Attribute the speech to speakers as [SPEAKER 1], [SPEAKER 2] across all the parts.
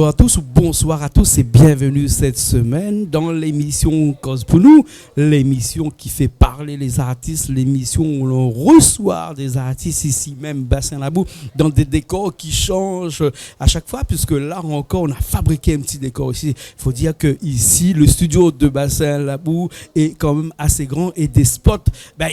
[SPEAKER 1] Bonjour à tous ou bonsoir à tous et bienvenue cette semaine dans l'émission Cause pour nous, l'émission qui fait parler les artistes, l'émission où l'on reçoit des artistes ici même Bassin Labou dans des décors qui changent à chaque fois, puisque là encore on a fabriqué un petit décor ici. Il faut dire que ici le studio de Bassin Labou est quand même assez grand et des spots,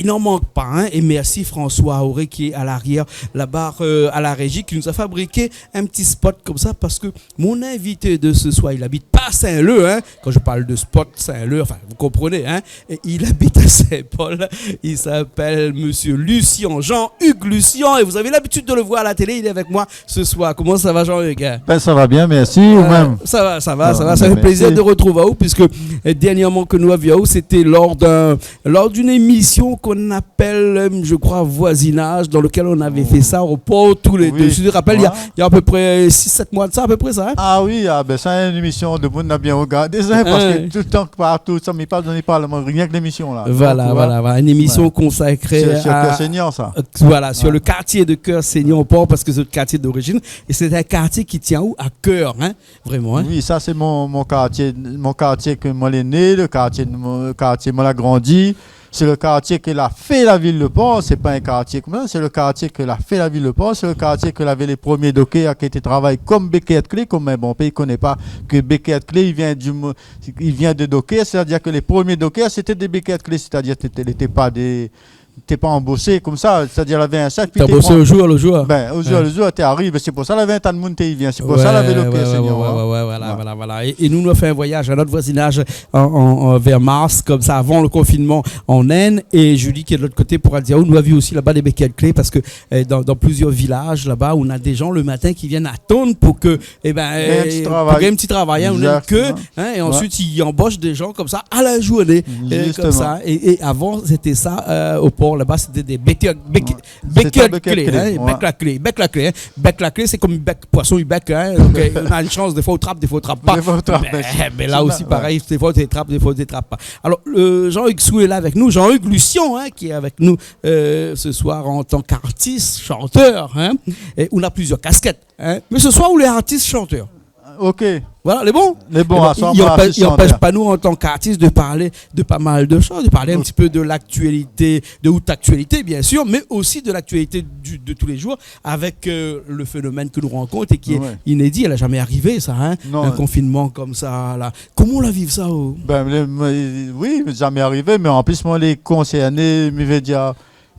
[SPEAKER 1] il n'en manque pas, hein. Et merci François Auré qui est à l'arrière là-bas à la régie qui nous a fabriqué un petit spot comme ça, parce que mon invité de ce soir, il habite pas à Saint-Leu, hein. Quand je parle de spot Saint-Leu, enfin vous comprenez, hein. Et il habite à Saint-Paul. Il s'appelle Monsieur Lucien, Jean-Hugues Lucien, et vous avez l'habitude de le voir à la télé. Il est avec moi ce soir. Comment ça va, Jean-Hugues?
[SPEAKER 2] Ça va bien, merci. Ou-même.
[SPEAKER 1] Ça va. Ça fait plaisir de retrouver vous, puisque dernièrement que nous avions, c'était lors d'une émission qu'on appelle, je crois, Voisinage, dans lequel on avait fait ça au port tous les deux. Je te rappelle, il y a à peu près 6-7 mois de ça, à peu près ça. Hein?
[SPEAKER 2] Ah oui, c'est une émission de monde a bien regardé ça, parce que tout le temps, partout, ça ne m'est pas donné parlement, rien que l'émission là.
[SPEAKER 1] Voilà, une émission consacrée
[SPEAKER 2] sur Cœur Seigneur, ça.
[SPEAKER 1] Voilà, sur le quartier de Cœur Seigneur au port, parce que c'est le quartier d'origine, et c'est un quartier qui tient où? À cœur, hein? Vraiment. Hein?
[SPEAKER 2] Oui, ça c'est mon quartier que moi l'ai né, le quartier moi l'a grandi. C'est le quartier que l'a fait la ville de Port, c'est pas un quartier comme ça, c'est le quartier que l'a fait la ville de Port, c'est le quartier que avait les premiers dockers qui étaient travaillés comme Becket Clé, comme un bon pays ne connaît pas que Becket Clé, il vient de dockers, c'est-à-dire que les premiers dockers c'était des Becket Clé, c'est-à-dire qu'ils n'étaient pas t'es pas embauché comme ça, c'est-à-dire il avait un sac.
[SPEAKER 1] Tu as bossé au jour le jour.
[SPEAKER 2] Au jour le jour, tu arrives, c'est pour ça qu'il avait un tas de monde qui vient, c'est pour ça qu'il avait le Cœur Seigneur.
[SPEAKER 1] Voilà. Et nous, on a fait un voyage à notre voisinage vers Mars, comme ça, avant le confinement en Aisne. Et Julie, qui est de l'autre côté, pourra dire, nous avons vu aussi là-bas des béquets de clés, parce que dans plusieurs villages là-bas, on a des gens le matin qui viennent attendre pour que, un petit travail, on a que, et ensuite ils embauchent des gens comme ça à la journée, comme ça. Et avant, c'était ça au port. Là-bas, c'était des bec la clé. Bec la clé, c'est comme bec poisson, bec. Hein, donc, on a une chance, des fois, on trappe, des fois, on trappe pas. Mais là aussi, pareil, des fois, on trappe, des fois, on trappe pas. Alors, Jean-Hugues Sou est là avec nous. Jean-Hugues Lucien, qui est avec nous ce soir en tant qu'artiste, chanteur. Hein, et on a plusieurs casquettes. Hein, mais ce soir, on est artiste, chanteur.
[SPEAKER 2] Ok.
[SPEAKER 1] Voilà, les bons. Il n'empêche pas nous, en tant qu'artistes, de parler de pas mal de choses, de parler un petit peu de l'actualité, de haute actualité, bien sûr, mais aussi de l'actualité de tous les jours, avec le phénomène que nous rencontrons et qui est inédit. Elle n'a jamais arrivé, ça, hein? Un confinement comme ça. Là. Comment on l'a vécu, ça?
[SPEAKER 2] Oui, jamais arrivé, mais en plus, moi, les concernés, je vais dire,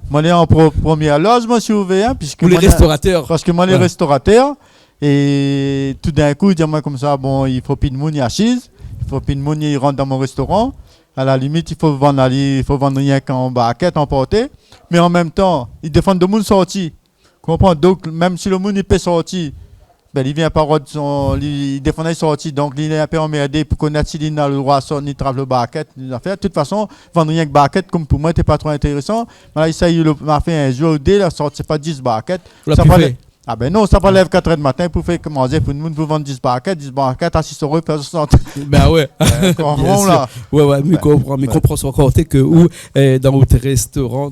[SPEAKER 2] moi, les en première loge, moi, je suis ouvert.
[SPEAKER 1] Pour les restaurateurs.
[SPEAKER 2] Parce que moi, les restaurateurs, et tout d'un coup, dis-moi comme ça, bon, il faut plus de monde, il assise, il faut plus de monde, il rentre dans mon restaurant. À la limite, il faut vendre rien qu'en barquette, en portée. Mais en même temps, ils défendent de monde sorti. Comprends? Donc, même si le monde il peut sortir, il vient par il défend les sorties. Donc, il est un peu emmerdé pour connaître s'il a le droit de sortir, il travaille le barquette. De toute façon, vendre rien que barquette, comme pour moi, c'était pas trop intéressant. Mais là, il m'a fait un jour, dès la sortie, c'est pas 10 barquettes. Ah ben non, ça pas lève 4h du matin pour faire commencer pour nous pour vendre 10 barquettes à 6 euros, 60.
[SPEAKER 1] Ouais. Mais comprends son côté que dans votre restaurant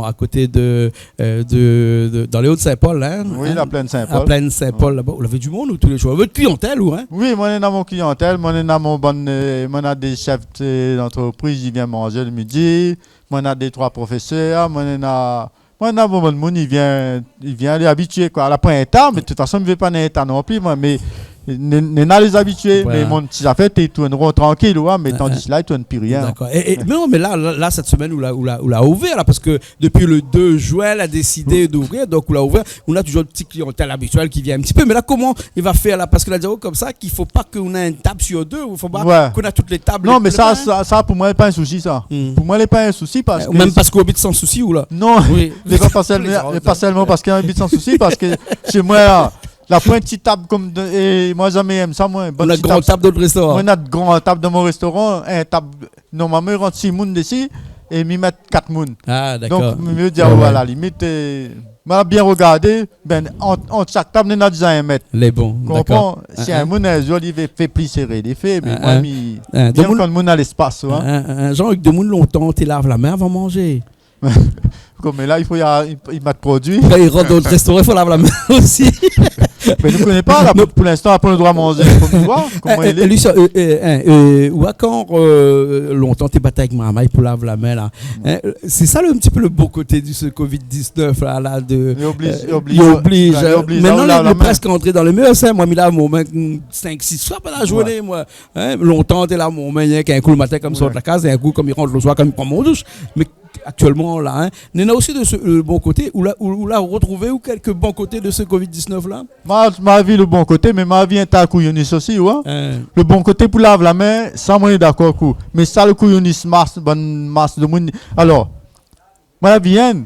[SPEAKER 1] à côté dans les Hauts-de-Saint-Paul, hein.
[SPEAKER 2] Oui, la plaine Saint-Paul.
[SPEAKER 1] La plaine Saint-Paul là-bas, vous avez du monde ou tous les jours? Votre clientèle ou hein?
[SPEAKER 2] Oui, moi on est dans mon clientèle, moi on a des chefs d'entreprise qui viennent manger le midi, moi on a des 3 professeurs, moi on a beaucoup de monde, il vient les habituer quoi. À la point état, mais de toute façon, je ne vais pas dans l'état non plus, moi, mais on a les habitués, mais mon petit affaire, tu tournes tranquille, mais tandis là, tu ne plus rien.
[SPEAKER 1] D'accord. Mais là, cette semaine, on l'a ouvert, là, parce que depuis le 2 juin, elle a décidé d'ouvrir, donc on l'a ouvert. On a toujours une petite clientèle habituelle qui vient un petit peu, mais là, comment il va faire là? Parce qu'il a dit comme ça qu'il ne faut pas qu'on ait une table sur deux, il ne faut pas qu'on ait toutes les tables.
[SPEAKER 2] Non, mais ça, pour moi, n'est pas un souci, ça. Pour moi, n'est pas un souci parce que.
[SPEAKER 1] Même parce qu'on habite sans souci, ou là?
[SPEAKER 2] Non, pas seulement parce qu'on habite sans souci, parce que chez moi, là. La petite table comme et moi jamais aime ça moi.
[SPEAKER 1] On a une grande table de restaurant.
[SPEAKER 2] Moi on a une grande table de mon restaurant, normalement il rentre 6 personnes d'ici et m'y mettre 4 personnes.
[SPEAKER 1] Ah d'accord.
[SPEAKER 2] Donc mieux dire à la limite m'a bien regardé entre chaque table on a déjà 1 mètre.
[SPEAKER 1] Les bons.
[SPEAKER 2] Comprends? Si un monde il fait plus serré les fait mais moi bien quand monde a l'espace
[SPEAKER 1] Genre avec de monde longtemps tu laves la main avant de manger.
[SPEAKER 2] Comme là il mettent produit.
[SPEAKER 1] Quand il rentre dans le restaurant, il faut laver la main aussi.
[SPEAKER 2] Mais ne connais pas, là, pour l'instant, après le droit à manger. Il faut voir comment il est.
[SPEAKER 1] Lucien, ou quand longtemps t'es battu avec maman pour laver la main là. C'est ça un petit peu le beau côté de ce Covid-19 là de. Il oblige. Maintenant il est presque entré dans le mur. Moi, il a mon main 5-6 fois par la journée, moi. Longtemps t'es là, mon main, il y a un coup le matin comme ça de la case, et un coup comme il rentre le soir comme il prend mon douche. Mais actuellement là, il y en a aussi de ce bon côté où là retrouvé ou quelques bons côtés de ce Covid-19 là.
[SPEAKER 2] Ma vie le bon côté, mais ma vie est à couillonnis aussi, ouais. Le bon côté pour laver la main, ça moi d'accord coup. Mais ça le couillonnis masse de monde. Alors, moi viens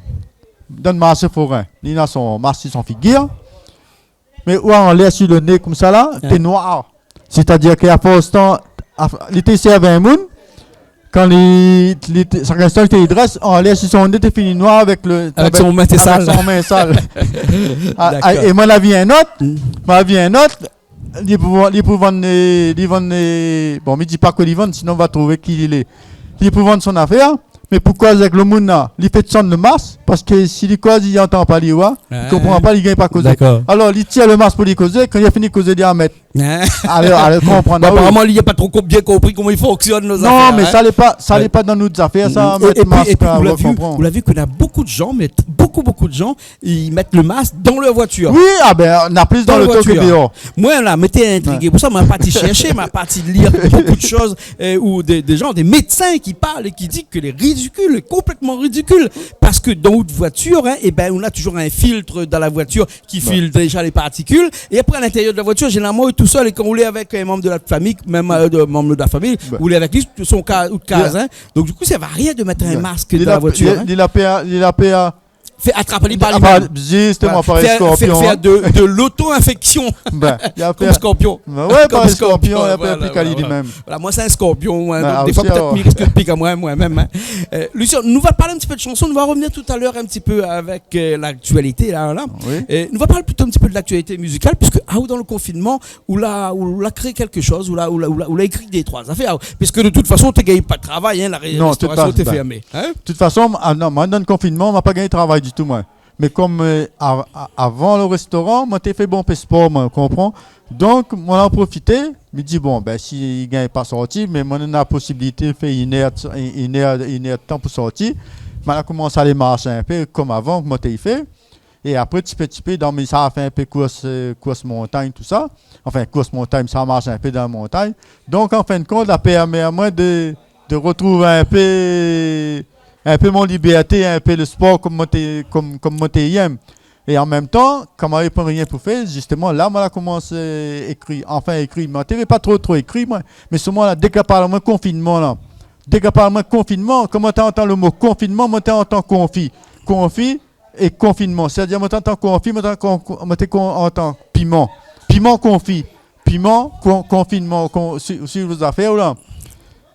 [SPEAKER 2] dans le marché forain, il a son marché son figure. Mais où on laisse sur le nez comme ça là, t'es noir. C'est-à-dire qu'à force temps l'été c'est 20 moun. Quand ça il dresse, on laisse son nez t'es fini noir avec
[SPEAKER 1] son main sale.
[SPEAKER 2] Et moi la vie un autre, il peut vendre bon, mais dit pas que il vend, sinon on va trouver qui il est. Il peut vendre son affaire. Mais pourquoi avec le monde là, il fait de le masque parce que si il cause, il n'entend pas il comprend pas, il gagne pas causer. Alors il tire le masque pour lui causer, quand il a fini de causer, il a mettre. Alors comprendre.
[SPEAKER 1] Apparemment, il n'a pas trop bien compris comment il fonctionne nos affaires.
[SPEAKER 2] Non, mais ça n'est pas dans nos affaires, ça.
[SPEAKER 1] Et puis vous l'avez vu qu'on a beaucoup de gens, ils mettent le masque dans leur voiture.
[SPEAKER 2] Oui, on a plus dans le truc que dehors.
[SPEAKER 1] Moi là, m'étais intrigué. Pour ça, m'a parti chercher, m'a parti lire beaucoup de choses où des gens, des médecins qui parlent et qui disent que les ridicule, complètement ridicule, parce que dans une voiture, on a toujours un filtre dans la voiture qui filtre déjà les particules, et après à l'intérieur de la voiture, généralement, tout seul, et quand on est avec un membre de la famille, même membre de la famille, on est avec lui, son cas ou de case, donc du coup, ça va rien de mettre un masque dans la voiture.
[SPEAKER 2] Il a PA.
[SPEAKER 1] Fait attraper par lui-même.
[SPEAKER 2] Justement, par les scorpions.
[SPEAKER 1] Faire de l'auto-infection. Comme scorpion.
[SPEAKER 2] Ouais, par les scorpions, il a pas appliqué lui-même.
[SPEAKER 1] Voilà, moi, c'est un scorpion. Des fois, peut-être, il risque de piquer à moi-même. Lucien, nous va parler un petit peu de chansons. Nous va revenir tout à l'heure un petit peu avec l'actualité. Nous va parler plutôt un petit peu de l'actualité musicale, puisque dans le confinement, où l'a créé quelque chose, où l'a écrit des trois affaires. Puisque de toute façon, tu ne gagnes pas de travail, la restauration était fermée.
[SPEAKER 2] De toute façon, moi, dans le confinement, on n'a pas gagné de travail du tout, moi. Mais comme avant le restaurant, moi j'ai fait bon sport, moi, comprends. Donc moi en profité, me dit bon si il gagne pas sorti, mais moi on a la possibilité de faire une heure de temps pour sortir. Moi on commence à aller marcher un peu comme avant, moi j'ai fait. Et après petit peu dans ça a fait un peu course montagne tout ça. Enfin course montagne, ça marche un peu dans la montagne. Donc en fin de compte, la permet à moi de retrouver un peu mon liberté, un peu le sport comme moi t'aime. Et en même temps, comme je n'avais pas rien pour faire, justement, là, moi, j'ai commencé à écrire. Enfin, écrire. Moi, je n'avais pas trop écrit, moi. Mais seulement, là, dès qu'il parle de confinement, là. Dès qu'il parle de confinement, comment tu entends le mot confinement, moi, tu entends confit. Confit et confinement. C'est-à-dire, moi, tu entends confit, moi, tu entends piment. Piment confit. Piment, confinement, sur vos affaires, là.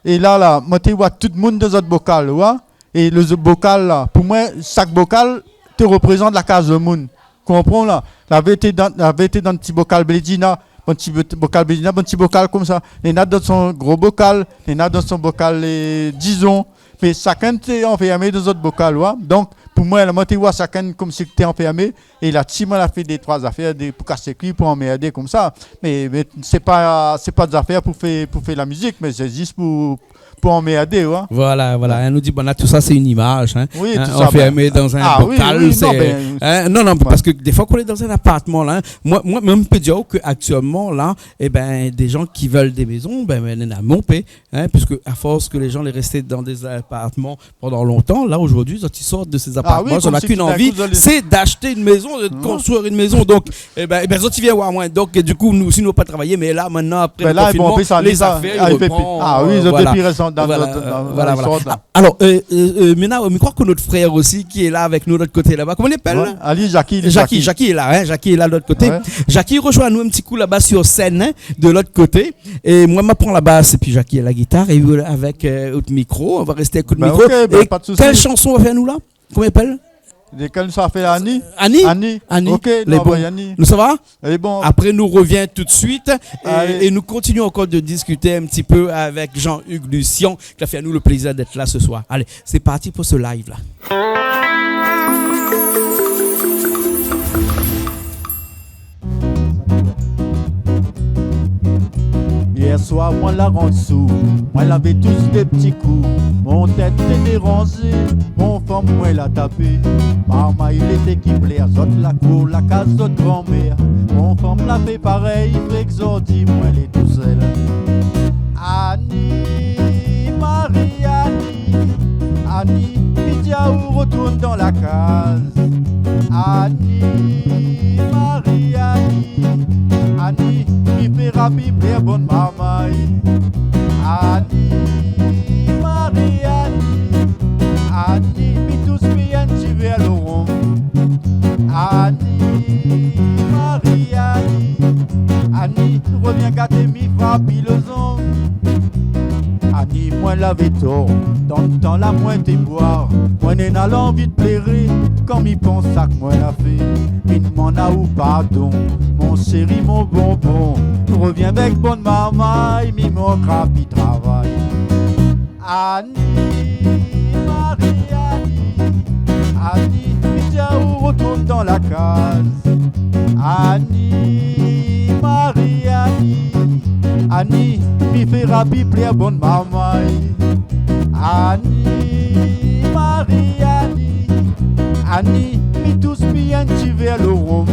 [SPEAKER 2] Et là, moi, tu vois tout le monde dans notre bocal, là. Et le bocal là, pour moi, chaque bocal te représente la case de monde. Comprends là? La vérité dans un petit bocal Bédina, un petit bocal comme ça. Les nattes dans son gros bocal, les nattes dans son bocal, disons. Mais chacun t'est enfermé dans notre bocal là. Donc, pour moi, moi, tu vois chacun comme si tu es enfermé. Et là, si moi, fait des trois affaires pour casser le cul, pour emmerder comme ça. Mais c'est pas des affaires pour faire la musique, mais c'est juste pour emmerder, ouais.
[SPEAKER 1] Voilà. Elle nous dit, tout ça, c'est une image.
[SPEAKER 2] Oui, tout
[SPEAKER 1] ça. Enfermé dans un bocal. Non, parce que des fois qu'on est dans un appartement, là, moi, même, je peux dire qu'actuellement, là, des gens qui veulent des maisons, on a monté, puisque à force que les gens les restaient dans des appartements pendant longtemps, là, aujourd'hui, quand ils sortent de ces appartements, on n'a qu'une envie, c'est d'acheter une maison, de construire une maison. Donc, ils viennent voir moins. Donc, du coup, nous aussi, nous n'avons pas travaillé, mais là, maintenant, après le confinement, les affaires,
[SPEAKER 2] depuis récent. Voilà.
[SPEAKER 1] Alors, maintenant, je crois que notre frère aussi qui est là avec nous de l'autre côté là-bas, comment il s'appelle?
[SPEAKER 2] Ali, Jackie
[SPEAKER 1] est là, Jackie est là de l'autre côté. Ouais. Jackie rejoint nous un petit coup là-bas sur scène de l'autre côté. Et moi, je prends la basse et puis Jackie a la guitare et avec le micro. On va rester avec le micro.
[SPEAKER 2] Okay, pas de souci.
[SPEAKER 1] Quelle chanson on va faire nous là? Comment il s'appelle?
[SPEAKER 2] Quelle ça fait Annie?
[SPEAKER 1] Annie.
[SPEAKER 2] Ok,
[SPEAKER 1] nous ça va?
[SPEAKER 2] Bon.
[SPEAKER 1] Après, nous revient tout de suite et nous continuons encore de discuter un petit peu avec Jean-Hugues Lucien qui a fait à nous le plaisir d'être là ce soir. Allez, c'est parti pour ce live là.
[SPEAKER 2] Hier soir, moi la rend sous, moi l'avais tous des petits coups. Mon tête était dérangée, mon femme moi l'a tapé. Maman il était qui plaît, zot la cour, la case, zot grand-mère. Mon femme l'a fait pareil, fait que Zordi, moi elle est tout seul. Annie, Marie-Annie, Annie, Midiaou retourne dans la case. Annie, Marie-Annie, Annie, mi fait rapide, bien bonne maman. Annie, Marie-Annie, Annie, mi tous bien, tu vers le rond. Annie, Marie-Annie, Annie, reviens gâter mi frappe le zon. Annie, moi l'avais tort, dans le temps la moins t'es boire. Moi n'en a l'envie de plairer, quand m'y pense ça que moi l'a fait. Il m'en a ou pardon, mon chéri, mon bonbon. Reviens avec bonne maman, il m'y manque rapide travail. Annie, Marie-Annie, Annie, Midiaou retourne dans la case. Annie, Marie-Annie, Annie, mi fait rapide, plaire bonne maman. Annie, Marie-Annie, Annie, mi tous bien, tu vers le rhum.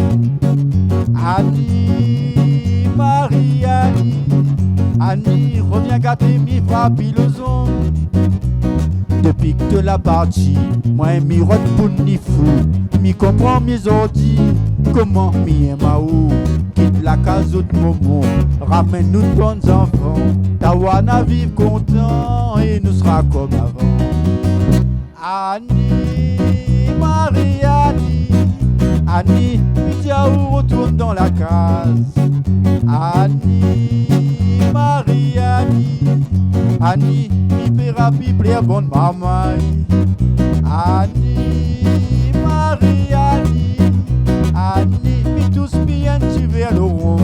[SPEAKER 2] Annie, Marie-Annie, Annie, reviens gâter mi frappe le zon. Depuis que la partie, moi mi rote pour ni fou. Mi comprend mes ordi, comment mi aime à où. Quitte la case autre moment, ramène nous de bons enfants. Tawana vive content et nous sera comme avant. Annie, Marie-Annie, Annie, Midiaou retourne dans la case. Annie, Marie-Annie, Annie, mi fait rapide, plaire bonne maman. Annie, Marie-Annie, Annie, mi tous bien, tu vers le rond.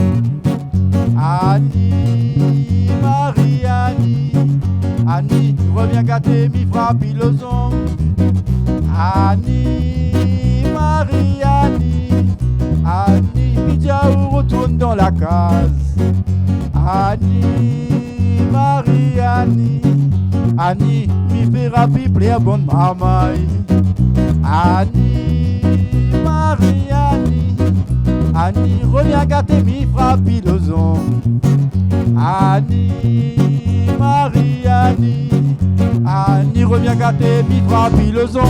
[SPEAKER 2] Annie, Marie-Annie, Annie, reviens gâter, mi frappe le zon. Annie, Marie-Annie, Annie, Midiaou retourne dans la case. Annie, Marie-Annie, Annie, mi fait rapide, plaire bonne maman. Annie, Marie-Annie, Annie, reviens gâter, mi frappe le zon. Annie, Marie-Annie, Annie, reviens gâter, mi frappe le zon.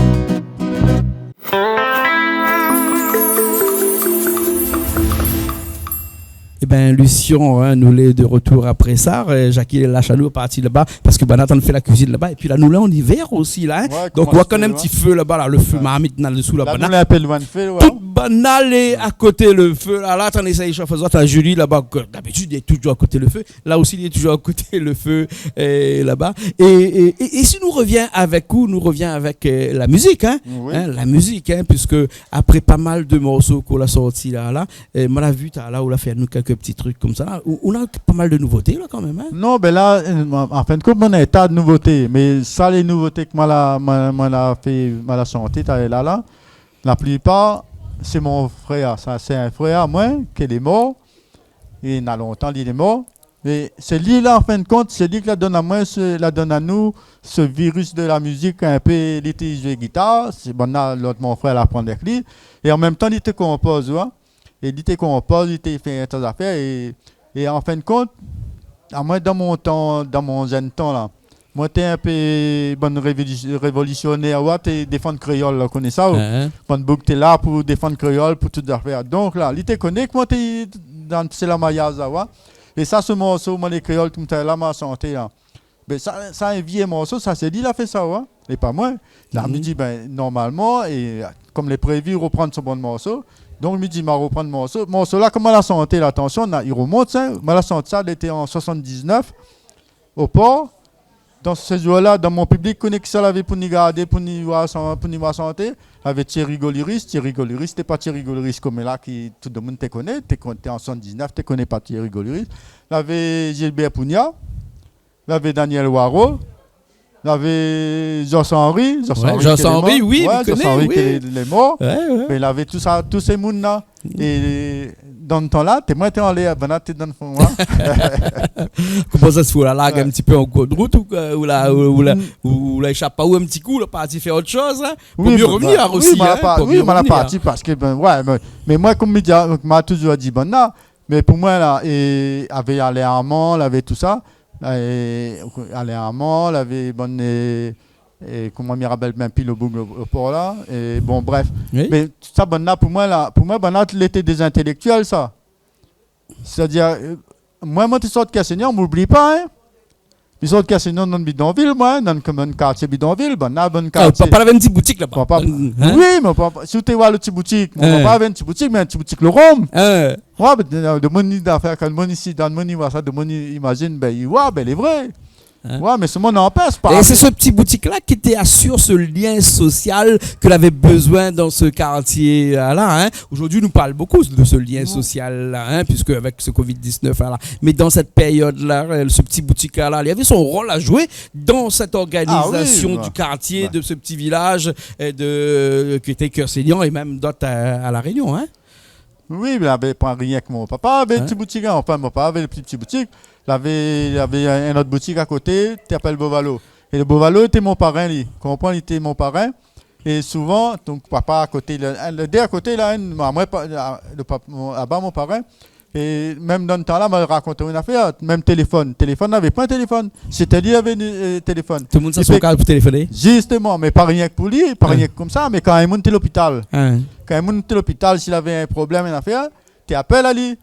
[SPEAKER 1] Eh ben, Lucien, hein, nous l'est de retour après ça. Jackie lâche à nous parti là-bas parce que Nathan fait la cuisine là-bas. Et puis là, nous là en hiver aussi là. Hein.
[SPEAKER 2] Ouais,
[SPEAKER 1] donc on va quand même un petit feu là-bas, là, le feu marmite dans le dessous là-bas.
[SPEAKER 2] Là, nous l'appelle loin de feu. Ouais.
[SPEAKER 1] Tout banal à côté le feu. Là, attends, essaye chaque fois. T'as Julie là-bas. D'habitude, il est toujours à côté le feu. Là aussi, il est toujours à côté le feu là-bas. Et si nous revient avec où? Nous revient avec la musique, hein,
[SPEAKER 2] Oui.
[SPEAKER 1] hein, la musique, hein, puisque après pas mal de morceaux qu'on a sortis là, moi l'a vu, là, on a fait nous quelques petits trucs comme ça. Là. On a pas mal de nouveautés là quand même. Hein.
[SPEAKER 2] Non, ben là, en fin de compte, on a un tas de nouveautés. Mais ça, les nouveautés que moi la chanté, là, la plupart, c'est mon frère. Ça, c'est un frère, moi, qui est mort. Il y a longtemps, il est mort. Et c'est lui là, en fin de compte, c'est lui qui la donne à moi, la donne à nous, ce virus de la musique, un peu, il était joué guitare. C'est bon, là, l'autre, mon frère, l'apprend avec lui. Et en même temps, il était compose, ouais. Et il était compose, il était fait des affaires. Et en fin de compte, à moi, dans mon jeune temps, là, moi, t'es un peu bonne révolutionnaire, ouais, t'es défendre créole, là, connais ça? Bonne boucle, t'es là pour défendre créole, pour toutes les affaires. Donc là, il était connecté, moi, t'es dans la Mayaza, ouais. Et ça, ce morceau, moi, les créoles, comme t'es là, ma santé, là. Ben, ça, un vieux morceau, ça, c'est lui, il a fait ça, ouais. Et pas moi. Là, je me dis, ben, normalement, et comme les prévu, reprendre ce bon morceau. Donc, je me dis, je vais reprendre le morceau. Le morceau là, comment la santé, l'attention, il remonte, ça. Moi, la santé, ça, elle était en 79, au port. Dans ce jour-là, dans mon public, connaît que ça l'avait pour nous garder, pour nous voir santé. Avec Thierry Goliris. Thierry Goliris, c'était pas Thierry Goliris comme là, qui tout le monde te connaît. Tu es en 79, tu connais pas Thierry Goliris. L'avait Gilbert Pugna. L'avait Daniel Waro. L'avait Jean-Henri.
[SPEAKER 1] Jean-Henri, oui,
[SPEAKER 2] ouais, Jean-Henri qui est mort.
[SPEAKER 1] Ouais.
[SPEAKER 2] Mais il avait tous ces mondes-là. Et dans le temps là, t'es moins en l'air, ben t'es dans le fond.
[SPEAKER 1] Comment ça se fait? La largue un petit peu en cours de route ou la échappe pas ou un petit coup, là, parti faire autre chose, hein? Pour mieux revenir aussi.
[SPEAKER 2] Oui, mais la partie parce que, mais moi, comme je m'a toujours dit, bon, là, mais pour moi, là, et avait allé à Amand, avait tout ça, allé à Amand, avait bonne. Et comment Mirabel même pile au bout au port là et bon bref oui. Mais ça bon là pour moi bon là l'été des intellectuels ça c'est-à-dire moi tu sors de Cassagnan on m'oublie pas hein ils sortent de Cassagnan dans le bidonville moi dans un quartier bidonville bon là bon quartier
[SPEAKER 1] pas la petite boutique là-bas
[SPEAKER 2] oui mais si tu vois le petit boutique on pas une petite boutique mais une petite boutique le rhum ouais de money d'affaires quand money ici dans money ça de money imagine ben il est vrai. Ouais, mais ce monde n'en passe pas.
[SPEAKER 1] Et c'est ce petit boutique-là qui assure ce lien social que l'avait besoin dans ce quartier-là. Hein. Aujourd'hui, nous parle beaucoup de ce lien social-là, hein, puisque avec ce Covid-19-là. Mais dans cette période-là, ce petit boutique-là, il y avait son rôle à jouer dans cette organisation du quartier, de ce petit village qui était Cœur-Saignant et même d'autres à La Réunion. Hein.
[SPEAKER 2] Oui, il avait pas rien que mon papa avait une petite boutique. Enfin, mon papa avait une petite boutique. Il avait une autre boutique à côté, tu appelles Bovalo. Et le Bovalo était mon parrain, lui. Comprends, il était mon parrain. Et souvent, donc papa à côté, le dé à côté, là, moi, là-bas, mon parrain. Et même dans le temps-là, il m'a raconté une affaire, même téléphone. Téléphone n'avait pas un téléphone. C'était lui qui avait un téléphone.
[SPEAKER 1] Tout le monde s'en son cas pour téléphoner.
[SPEAKER 2] Justement, mais pas rien que pour lui, pas rien que comme ça, mais quand il monte à l'hôpital. Quand il monte à l'hôpital, s'il avait un problème, une affaire, tu appelles à lui.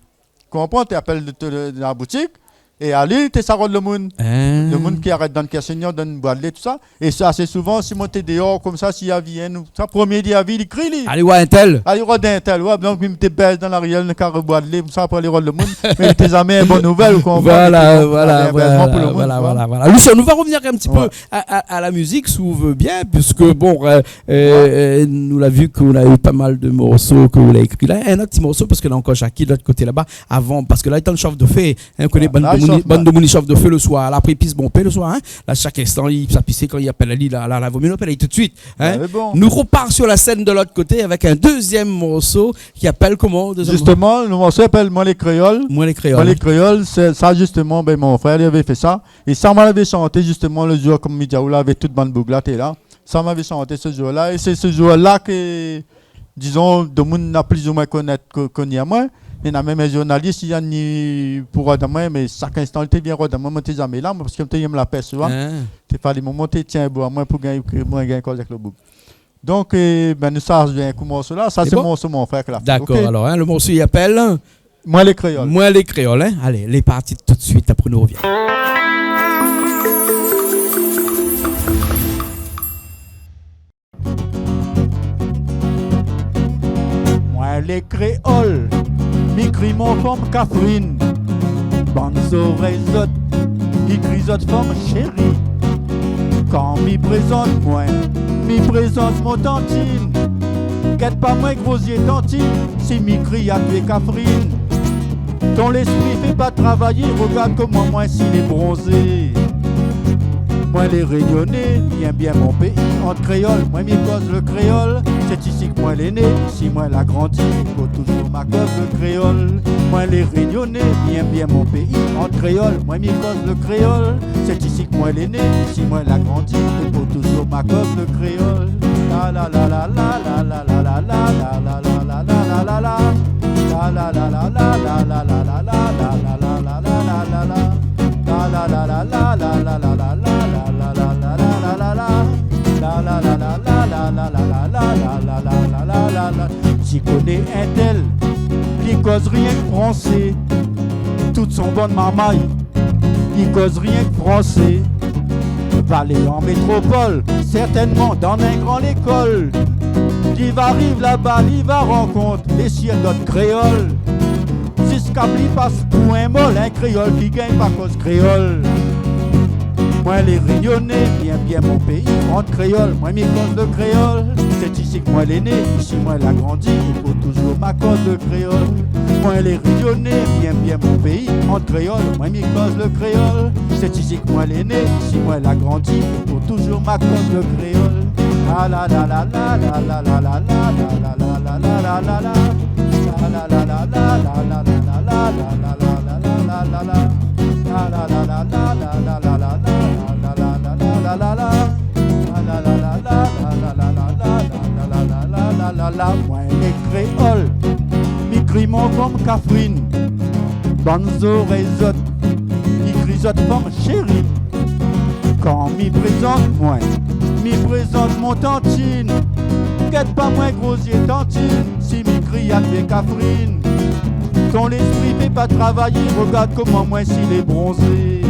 [SPEAKER 2] Comprends, tu appelles de la boutique. Et à lui, tu sarrodes le monde. Le monde qui arrête dans le Cassagnan, dans le bois de lait, tout ça. Et ça, c'est souvent, si monter dehors, comme ça, s'il y a vie, ça, premier dit à vie, il crie, lui.
[SPEAKER 1] Allez, ouais, un tel.
[SPEAKER 2] Allez, ouais, d'un tel. Ouais, donc, il te baisse dans la rielle, le carré bois de lait, comme ça, pour aller rôder le monde. Mais tes amis, une bonne nouvelle, ou qu'on
[SPEAKER 1] voilà. Lucien, nous va revenir un petit peu à la musique, si vous voulez bien, puisque, bon, nous l'a vu qu'on a eu pas mal de morceaux que vous l'avez écrit là. Un autre petit morceau, parce que là, encore Jackie, de l'autre côté là-bas, avant, parce que là, il est en chauffe de feu, on connaît bande de mouni chauffe de feu le soir, la prépisse bon paix le soir, hein. Là, chaque instant, il s'appuie quand il appelle Ali, la vaut mieux l'appeler tout de suite. Hein.
[SPEAKER 2] Bon.
[SPEAKER 1] Nous repart sur la scène de l'autre côté avec un deuxième morceau qui appelle comment
[SPEAKER 2] justement, le morceau s'appelle Moi les Créoles.
[SPEAKER 1] Moi les Créoles.
[SPEAKER 2] Moi les Créoles, c'est ça justement, ben mon frère il avait fait ça. Et ça m'avait chanté justement le jour comme Midiaoula avait toute bande bouglate là. Ça m'avait chanté ce jour-là. Et c'est ce jour-là que, disons, le monde n'a plus ou moins connu à moi. Il y a même un journaliste qui a ni pour moi, mais chaque instant, il était bien rodé. Moi, je jamais là, parce que je me la paix souvent. Il fallait me monter, tiens, à moi pour gagner avec le bouc. Donc, nous ça, je viens avec morceau là. Ça, c'est le morceau mon frère qui l'a fait.
[SPEAKER 1] D'accord, alors, le morceau, il appelle
[SPEAKER 2] Moi les Créoles.
[SPEAKER 1] Moi les Créoles, hein. Allez, les parties tout de suite, après nous reviens.
[SPEAKER 2] Moi les Créoles. Mi crie mon femme Catherine, bande oreilles autres, mi crie autres femme chérie. Quand mi présente mon tantine. Quête pas moins grosier tantine, si mi crie à tuer Catherine. Ton l'esprit fait pas travailler, regarde comment moi s'il est bronzé. Moi les rayonnés, bien mon pays, en créole, moi m'y cause le créole. C'est ici que moi l'ai né, ici moi l'a grandi, faut toujours ma cause le créole. Moi les rayonnés, bien mon pays, en créole, moi m'y cause le créole. C'est ici que moi l'ai né, ici moi l'a grandi, faut toujours ma cause le créole. La la la la la la la la la la la la la la la la la. La la la la la la la la la la la la la la la la. La la la la la la la la la la la. J'y connais un tel qui cause rien que français. Toutes sont bonnes mamailles, qui cause rien que français. Valé en métropole, certainement dans un grand école. Qui va arrive là-bas, il va rencontre les chiens d'autres créoles. Jusqu'à lui passe pour un molle, un créole qui gagne par cause créole. Moi les rayonnés, bien mon pays, entre créole, moi mes cause de créole. C'est ici que moi l'ai né, ici moi l'a grandi, il faut toujours ma cause de créole. Moi les rayonnés, bien mon pays, entre créole, moi mes cause de créole. C'est ici que moi l'ai né, ici moi l'a grandi, il faut toujours ma cause de créole. La la la la la la la la la la la la la la la la. Moi les créoles, mi crimons comme Catherine. Bonnes oreilles autres, mi grisotent comme chérie. Quand mi présente mon tantine. Quête pas moins grosier tantine, si mi crie avec Catherine. Ton esprit fait pas travailler, regarde comment moi s'il est bronzé.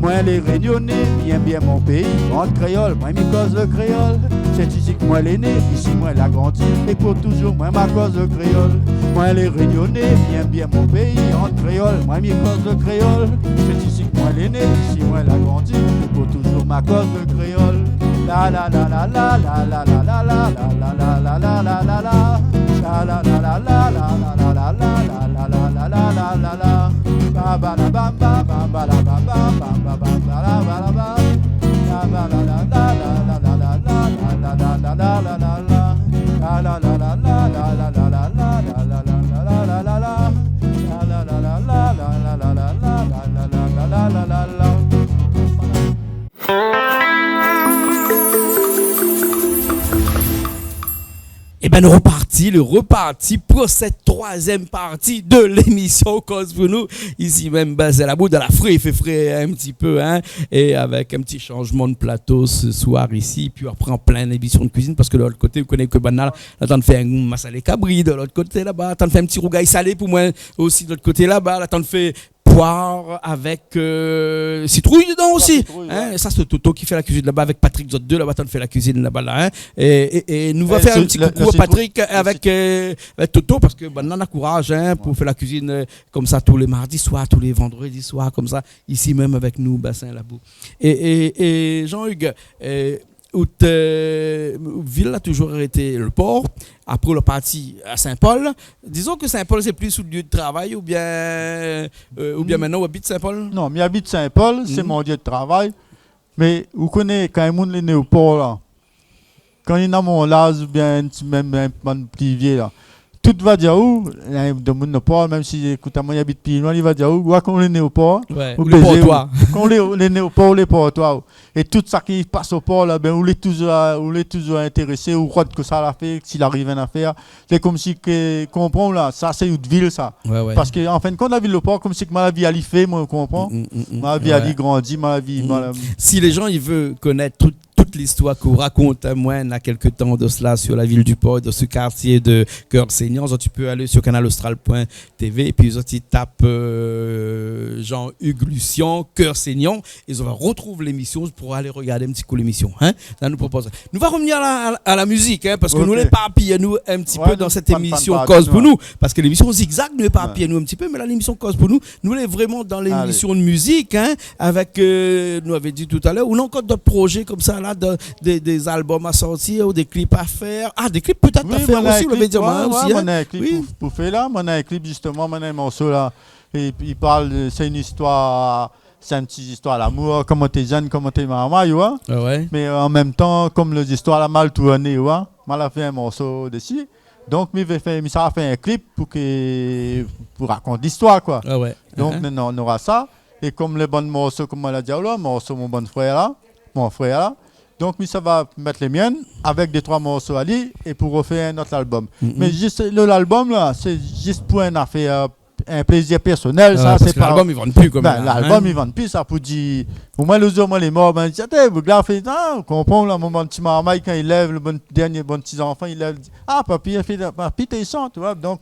[SPEAKER 2] Moi les réunionnais, bien mon pays, en créole, moi mi cause le créole. C'est ici que moi l'ai né, ici moi l'a grandi, et pour toujours moi ma cause le créole. Moi les réunionnais, bien mon pays, en créole, moi mi cause le créole. C'est ici que moi l'ai né, ici moi l'a grandi, et pour toujours ma cause le créole. La la la la la la la la la la la la la la la la la. La la la la la la la la la la la la la la la. Ba ba la ba ba ba ba la ba ba ba ba ba la ba la ba. La ba la la la la la la la la la la la la la la. La la la la la la la la la la la la la la la la. La la la la la la la la la la la la la la.
[SPEAKER 1] Et bien, le reparti pour cette troisième partie de l'émission Cause pour nous. Ici même, c'est la boue de la frais, il fait frais un petit peu, hein. Et avec un petit changement de plateau ce soir ici. Puis après, en plein émission de cuisine, parce que de l'autre côté, vous connaissez que Banal, là, t'en fait un massalé cabri, de l'autre côté là-bas, t'en fait un petit rougail salé pour moi aussi, de l'autre côté là-bas, là, t'en fait poire avec citrouille dedans aussi.
[SPEAKER 2] Citrouille,
[SPEAKER 1] hein, et ça, c'est Toto qui fait la cuisine là-bas avec Patrick Zot 2. Là-bas, on fait la cuisine là-bas. Là, hein. Et nous va faire un petit coucou à Patrick avec Toto parce que on a courage hein, pour faire la cuisine comme ça tous les mardis soirs, tous les vendredis soirs, comme ça, ici même avec nous, Bassin Labou. Et Jean-Hugues, ville a toujours été le port. Après le parti à Saint-Paul, disons que Saint-Paul c'est plus sous le lieu de travail ou bien maintenant on habite Saint-Paul.
[SPEAKER 2] Non, mais habite Saint-Paul, c'est mon lieu de travail. Mais vous connaissez quand même les né au port là. Quand il y a mon laz ou bien même un petit vieux là. Tout va dire où, de mon port, même si écoute moi il habite plus loin, il va dire où quand on est né au port,
[SPEAKER 1] ou le portoir.
[SPEAKER 2] Quand on est né au port, les portoirs. Et tout ça qui passe au port là, ben on est toujours intéressé ou quoi que ça l'a fait, s'il arrive une affaire, c'est comme si que comprend là, ça c'est une ville ça.
[SPEAKER 1] Ouais.
[SPEAKER 2] Parce que en fin de compte la ville au port comme si que ma vie allait fait, moi comprends. Ma vie allait grandir, ma vie.
[SPEAKER 1] Si les gens ils veulent connaître toute l'histoire qu'on raconte à moi il y a quelques temps de cela sur la ville du port, de ce quartier de Cœur-Seigneur, tu peux aller sur canalaustral.tv et puis tu tapes Jean-Hugues Lucien, Cœur-Seigneur, ils vont retrouver l'émission pour aller regarder un petit coup l'émission. Hein? Ça nous propose. Nous allons revenir à la musique, hein, parce que nous l'éparpillons nous un petit peu dans cette émission Cause pour nous, parce que l'émission Zigzag nous éparpillons nous un petit peu, mais là l'émission Cause pour nous, nous est vraiment dans l'émission de musique, hein, avec, nous avons dit tout à l'heure, on a encore d'autres projets comme ça là, des albums à sortir ou des clips à faire. Ah, des clips peut-être à faire aussi, vous l'avez dit aussi.
[SPEAKER 2] Mon un clip pour faire là, mon un clip justement, mon un morceau là, et il parle, c'est une histoire, c'est une petite histoire d'amour, comment t'es jeune, comment t'es maman, tu vois.
[SPEAKER 1] Ouais.
[SPEAKER 2] Mais en même temps, comme les histoires là mal tourné, tu vois, mal a fait un morceau dessus. Donc, ça a fait un clip pour raconter l'histoire quoi.
[SPEAKER 1] Ah ouais.
[SPEAKER 2] Donc maintenant on aura ça. Et comme les bons morceaux, comme on l'a dit là, morceau mon bon frère là, mon frère là. Donc, ça va mettre les miennes avec des 3 morceaux à lui et pour refaire un autre album. Mais juste l'album là, c'est juste pour une affaire, un plaisir personnel. Ça, c'est pas.
[SPEAKER 1] L'album, ils vendent plus comme ça.
[SPEAKER 2] L'album, ils vendent plus. Ça pour dire. Pour moi, le jour, moi, les morts, ben, vous fait, on comprend là, mon petit maman, quand il lève, le dernier bon petit enfant, il lève, papi, il fait, papi, t'es chant, tu vois. Donc,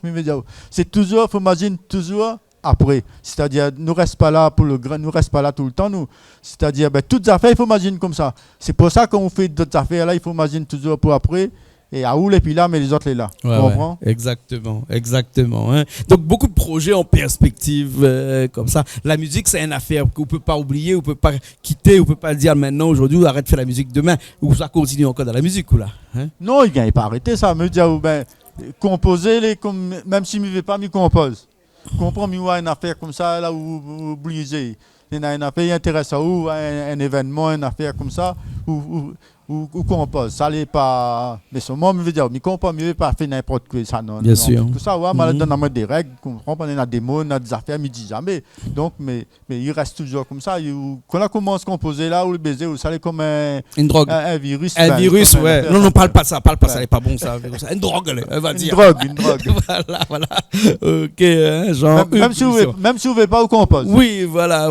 [SPEAKER 2] c'est toujours, faut imaginer, toujours. Après, c'est-à-dire nous reste pas là pour nous reste pas là tout le temps nous. C'est-à-dire toutes affaires il faut imaginer comme ça. C'est pour ça qu'on fait d'autres affaires là, il faut imaginer toujours pour après et à où les puis là mais les autres les là.
[SPEAKER 1] Ouais, exactement hein. Donc beaucoup de projets en perspective comme ça. La musique c'est une affaire qu'on peut pas oublier, on peut pas quitter, on peut pas dire maintenant aujourd'hui arrête de faire la musique demain ou ça continue encore dans la musique ou là. Hein?
[SPEAKER 2] Non, il vient pas arrêter ça, me dire composer même si me veut pas me compose. Comprends mieux une affaire comme ça là où oublier il y a une affaire intéressante ou un événement une affaire comme ça où ou compose. Ça n'est pas. Mais ce moment, je veux dire, mais compose, mieux pas faire n'importe quoi. Ça, non.
[SPEAKER 1] Bien sûr.
[SPEAKER 2] Tout ça, ouais, mais dans des règles, on a des mots, on a des affaires, mais dit jamais. Donc, mais il reste toujours comme ça. Quand on commence à composer là, ou le baiser, ça est comme
[SPEAKER 1] une drogue.
[SPEAKER 2] Un virus.
[SPEAKER 1] Un virus, ouais. Non, parle pas de ça, ça n'est pas bon, ça. Une drogue, elle va dire.
[SPEAKER 2] Une drogue.
[SPEAKER 1] Voilà. Ok, hein, genre.
[SPEAKER 2] Même si vous ne voulez pas, vous compose.
[SPEAKER 1] Oui, voilà.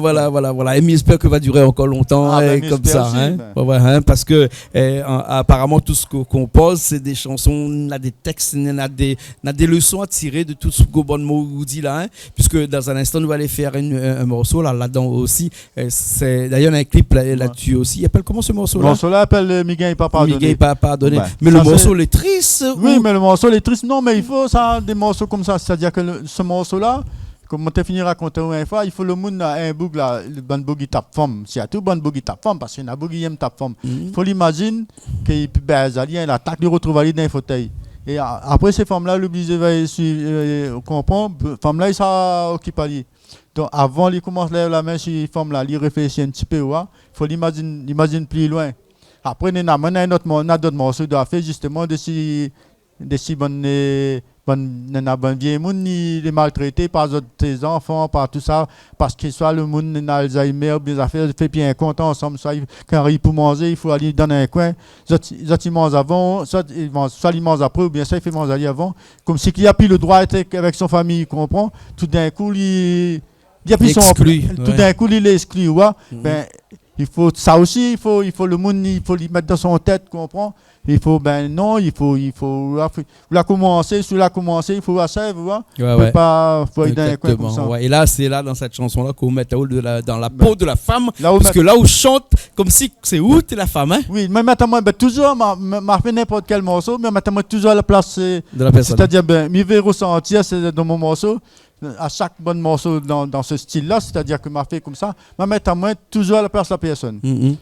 [SPEAKER 1] Et j'espère que va durer encore longtemps, comme ça. Aussi, parce que, apparemment, tout ce qu'on compose, c'est des chansons, on a des textes, on a des leçons à tirer de tout ce que bon mot vous dit là, puisque dans un instant, nous allons faire un morceau là-dedans aussi. D'ailleurs, il y a un clip là-dessus aussi. Il appelle comment ce morceau-là?
[SPEAKER 2] Le morceau-là appelle Miguel pas pardonné.
[SPEAKER 1] Miguel pas pardonné. Ouais. Mais ça, le morceau est triste.
[SPEAKER 2] Oui, mais le morceau est triste. Non, mais il faut ça, des morceaux comme ça. C'est-à-dire que ce morceau-là, comme on t'a fini de raconter une fois, il faut le monde un boug là, le bon boogie tape femme. C'est à tout bon boogie tape femme parce qu'il y a un boogie aime tape femme. Il faut l'imaginer qu'il peut il attaque le retrouver dans un fauteuil. Et après ces femmes-là, l'obligé va comprendre. Femmes-là, ils s'occupent à lui. Donc avant, il commence à lever la main sur les femmes-là, il réfléchit un petit peu. Il faut l'imaginer plus loin. Après, on a d'autres morceaux de faire justement de si bonnes vieilles gens, les maltraités par tes enfants, par tout ça, parce que soit le monde d'Alzheimer, des affaires, fait bien content ensemble, soit quand il pour manger, il faut aller dans un coin, soit ils mangent avant, soit ils mangent après, ou bien ça, il fait manger avant, comme si il a plus le droit d'être avec son famille, il comprend, tout d'un coup, il exclu, ouais. Ben, il faut ça aussi, il faut le monde, il faut lui mettre dans son tête, comprends? Il faut il faut la commencer, il faut la sève, pas faut aller dans un coin comme ça.
[SPEAKER 1] Ouais. Et là c'est là dans cette chanson là qu'on met dans la peau de la femme, parce que là où chante comme si c'est où t'es la femme, hein?
[SPEAKER 2] Oui, mais maintenant toujours m'a fait n'importe quel morceau, mais maintenant toujours à la place
[SPEAKER 1] de la personne.
[SPEAKER 2] C'est-à-dire je vais ressentir c'est dans mon morceau. À chaque bon morceau dans ce style-là, c'est-à-dire que m'a fait comme ça, m'a mettre à moi toujours à la place de la personne.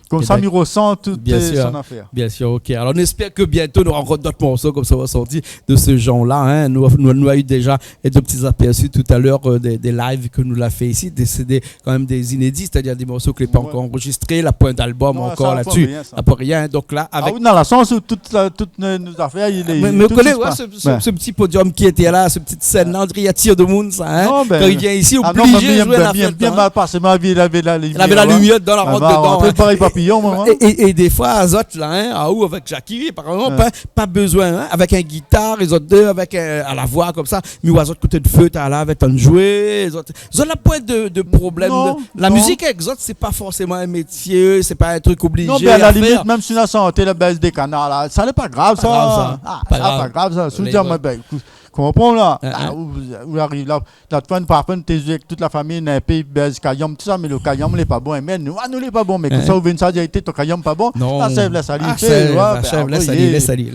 [SPEAKER 2] Comme ça, il ressent toute son affaire.
[SPEAKER 1] Bien sûr, ok. Alors, on espère que bientôt, nous rencontrons d'autres morceaux comme ça va sortir de ce genre-là. Hein. Nous avons eu déjà de petits aperçus tout à l'heure des lives que nous l'avons fait ici, des quand même des inédits, c'est-à-dire des morceaux qui n'ont pas encore enregistrés, la pointe d'album encore là-dessus. Pas rien. Donc là, avec...
[SPEAKER 2] dans la sens où toutes nos affaires, il est...
[SPEAKER 1] Mais vous connaissez ce petit podium qui était là, cette petite scène, André tire de monde, ça. Hein? Non, quand il vient ici, obligé de jouer la fête.
[SPEAKER 2] Bien mal passé, ma vie, il avait la lumière.
[SPEAKER 1] Il avait la lumière dans la route dedans.
[SPEAKER 2] Pareil papillon, moi.
[SPEAKER 1] Et des fois, Azot, là, ou avec Jackie, par exemple, pas besoin, avec un guitare, les autres deux, avec à la voix comme ça. Mais aux autres côté de feu, t'as là, avec un jouer. Ils ont la pointe de problème. La musique avec Zot, c'est pas forcément un métier, c'est pas un truc obligé. Non, mais
[SPEAKER 2] à la limite, même si on a santé la baisse des canards, ça n'est pas grave, ça. Pas grave, ça. Soudien, moi, ben, comprends là, où arrive là, parfois t'es avec toute la famille, un pays base Kayam, tout ça, mais le Kayam n'est pas bon, mais nous n'est pas bon, mais que ça ouvre une sadialité, ton Kayam pas bon, la sève, la salité,
[SPEAKER 1] laisse aller.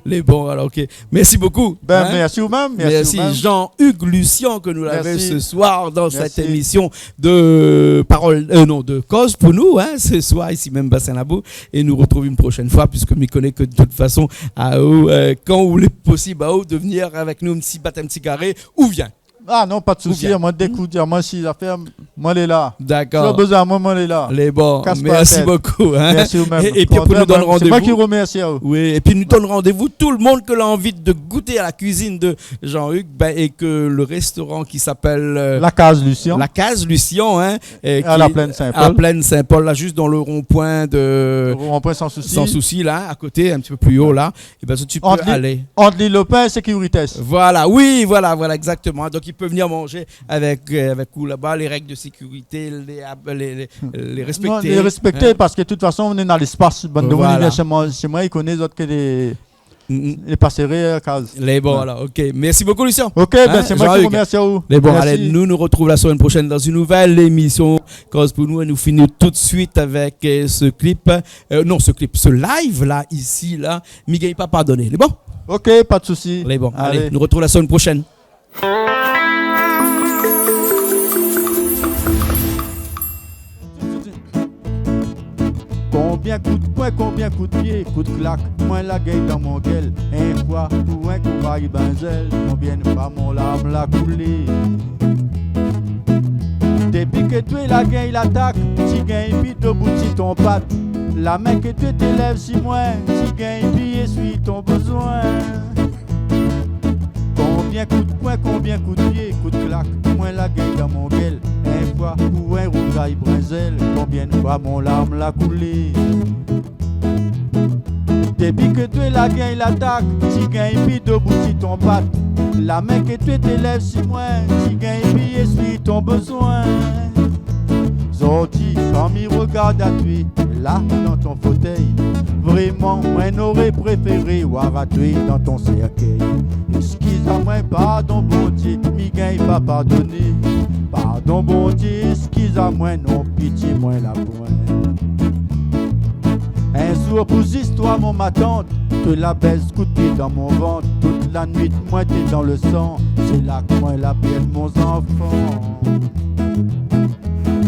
[SPEAKER 1] Les bons, alors ok. Merci beaucoup.
[SPEAKER 2] Merci vous-même.
[SPEAKER 1] Merci Jean-Hugues Lucien que nous l'avons ce soir dans cette émission de parole, de cause pour nous, hein, ce soir ici même Bassin Labou, et nous retrouvons une prochaine fois puisque je connais que de toute façon, quand vous est possible, de venir avec nous un petit carré ou vient.
[SPEAKER 2] Ah non, pas de souci, moi d'écoute, moi si l'affaire, moi elle est là.
[SPEAKER 1] D'accord.
[SPEAKER 2] Si tu as besoin, moi elle est là.
[SPEAKER 1] Les bons, merci beaucoup. Hein?
[SPEAKER 2] Merci vous-même.
[SPEAKER 1] Et puis pour nous donner rendez-vous.
[SPEAKER 2] C'est moi qui remercie à vous.
[SPEAKER 1] Oui, et puis nous donne rendez-vous tout le monde qui a envie de goûter à la cuisine de Jean-Hugues, et que le restaurant qui s'appelle
[SPEAKER 2] La Case Lucien.
[SPEAKER 1] La Case Lucien, hein,
[SPEAKER 2] à la Plaine Saint-Paul.
[SPEAKER 1] À la Plaine Saint-Paul, là juste dans le rond-point de.
[SPEAKER 2] Le rond-point sans souci.
[SPEAKER 1] Sans souci là, à côté, un petit peu plus haut là. Et ben tu peux aller.
[SPEAKER 2] Entre les Lopin et Sécuritas.
[SPEAKER 1] Voilà, oui, voilà, exactement. Donc ils peuvent venir manger avec vous là-bas, les règles de sécurité, les respecter. Non,
[SPEAKER 2] les respecter parce que de toute façon, on est dans l'espace. Chez moi, ils connaissent d'autres que les passerelles à case.
[SPEAKER 1] Les bons, alors, ok. Merci beaucoup, Lucien.
[SPEAKER 2] Ok, c'est moi qui vous remercie à vous.
[SPEAKER 1] Les bons, allez, nous retrouvons la semaine prochaine dans une nouvelle émission Cause pour nous et nous finissons tout de suite avec ce live là, ici, là. Miguel pas pardonné. Les bons?
[SPEAKER 2] Ok, pas de souci.
[SPEAKER 1] Les bons, allez, nous retrouvons la semaine prochaine.
[SPEAKER 2] Combien coup de poing, combien coup de pied, coup de claque, moins la gueule dans mon gueule. Un fois pour un courage benzel, combien de fois mon larme l'a coulé. Depuis que tu es la gueule l'attaque, si gagne vite au bout de ton patte. La main que tu t'élèves si moins, si gagne billet suit ton besoin. Combien coup de poing, combien coup de pied, coup de claque, moins la gueule dans mon gueule. Un fois ou un rougaille brinzel, combien de fois mon larme l'a coulé. Depuis que tu es la gagne l'attaque, si gagne puis debout si ton bat. La main que tu t'élèves si moins, si gagne billet suit ton besoin. Zoti, quand m'y regarde à tuer, là dans ton fauteuil, vraiment, moi n'aurais préféré voir à tuer dans ton cercueil. Excuse-moi, pardon bon Dieu, m'y gagne pas pardonner. Pardon bon Dieu, excuse-moi, non pitié, moi la pointe. Un jour pour histoire, mon ma tante, que la baisse coûtait dans mon ventre. Toute la nuit, moi t'es dans le sang, c'est là que moi l'appelle mon enfant.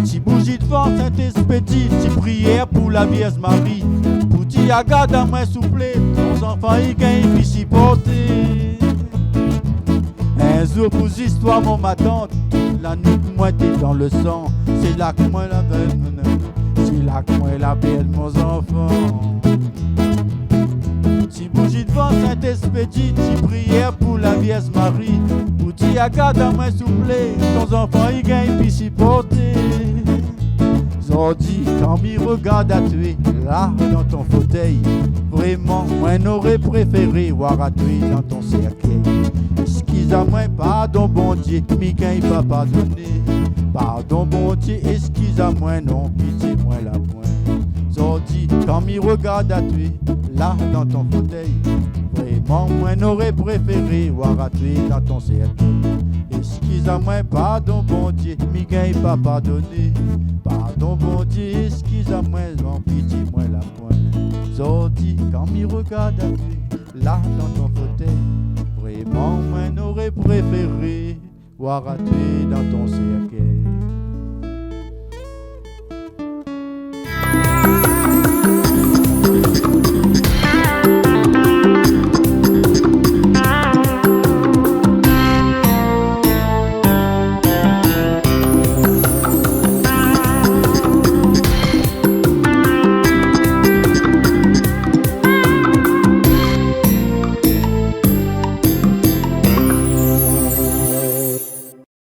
[SPEAKER 2] Si bougie de vent, Saint-Esprit, si prière pour la Vierge Marie, pour dire garde à moi souple, ton enfant il gagne puis s'y porter. Un jour pour histoire, mon ma tante, la nuit moi t'es dans le sang, c'est là que moi l'appelle, c'est là que moi l'appelle mon enfant. Si bougie de vent, Saint-Esprit, si prière pour la Vierge Marie, pour dire garde à moi souple, ton enfant il gagne puis s'y porter. Zordi, quand m'y regarde à tuer, là dans ton fauteuil, vraiment, moi n'aurais préféré voir à tuer dans ton cercueil. Excuse-moi, pardon bon Dieu, m'y gagne pas pardonner. Pardon bon Dieu, excuse-moi, non, pitié-moi la pointe. Zordi, quand m'y regarde à tuer, là dans ton fauteuil, vraiment, moi n'aurais préféré voir à tuer dans ton cercueil. Excuse-moi, pardon bon Dieu, m'y gagne pas pardonner. Pardon bon Dieu, excuse-moi, non, pitié-moi la pointe. Zordi, quand m'y regarde à tuer, là dans ton fauteuil, vraiment, moi n'aurais préféré voir à tuer dans ton cercueil.